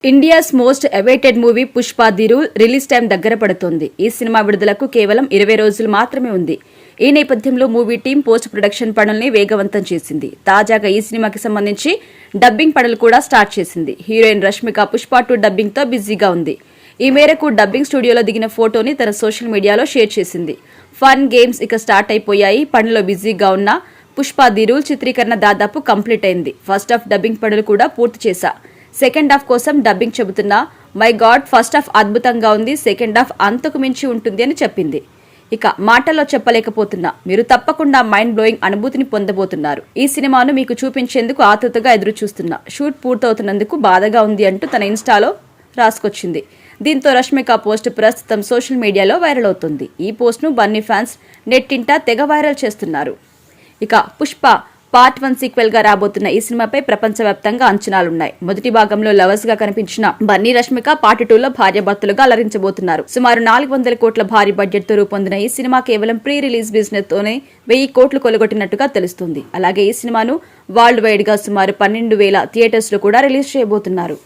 India's most awaited movie Pushpa the rule release time దగ్గర పడుతోంది. ఈ సినిమా విడుదలకు కేవలం 20 రోజులు మాత్రమే ఉంది. ఈ నేపథ్యంలో మూవీ టీం పోస్ట్ ప్రొడక్షన్ పనుల్ని వేగవంతం చేసింది. తాజాగా ఈ సినిమాకి సంబంధించి డబ్బింగ్ పనులు కూడా స్టార్ట్ చేసింది. హీరోయిన్ రష్మిక పుష్ప 2 డబ్బింగ్ తో బిజీగా ఉంది. ఈ మేరకు డబ్బింగ్ స్టూడియోలో దిగిన ఫోటోని తన సోషల్ మీడియాలో షేర్ చేసింది. ఫన్ గేమ్స్ ఇక స్టార్ట్ అయిపోయాయి. పనిలో బిజీగా ఉన్న పుష్ప ది రూల్ చిత్రీకరణ దాదాపు కంప్లీట్ అయింది. ఫస్ట్ హాఫ్ డబ్బింగ్ పనులు కూడా పూర్తి చేశా. సెకండ్ హాఫ్ కోసం డబ్బింగ్ చెబుతున్నా. మై గాడ్, ఫస్ట్ హాఫ్ అద్భుతంగా ఉంది, సెకండ్ హాఫ్ అంతకు మించి ఉంటుంది అని చెప్పింది. ఇక మాటల్లో చెప్పలేకపోతున్నా, మీరు తప్పకుండా మైండ్ బ్లోయింగ్ అనుభూతిని పొందబోతున్నారు. ఈ సినిమాను మీకు చూపించేందుకు ఆతృతగా ఎదురు చూస్తున్నా. షూట్ పూర్తవుతున్నందుకు బాధగా ఉంది అంటూ తన ఇన్స్టాలో రాసుకొచ్చింది. దీంతో రష్మిక పోస్ట్ ప్రస్తుతం సోషల్ మీడియాలో వైరల్ అవుతుంది. ఈ పోస్ట్ ను బన్నీ ఫ్యాన్స్ నెట్టింట తెగ వైరల్ చేస్తున్నారు. ఇక పుష్ప పార్ట్ 1 సీక్వెల్ గా రాబోతున్న ఈ సినిమాపై ప్రపంచవ్యాప్తంగా అంచనాలున్నాయి. మొదటి భాగంలో లవర్స్ గా కనిపించిన బన్నీ రష్మిక పార్ట్ 2 లో భార్యాభర్తలుగా అలరించబోతున్నారు. సుమారు 400 కోట్ల భారీ బడ్జెట్ తో రూపొందిన ఈ సినిమా కేవలం ప్రీ రిలీజ్ బిజినెస్ తోనే 1000 కోట్లు కొలగొట్టినట్టుగా తెలుస్తుంది. అలాగే ఈ సినిమాను వరల్డ్ వైడ్ గా సుమారు 12,000 థియేటర్స్ లో కూడా రిలీజ్ చేయబోతున్నారు.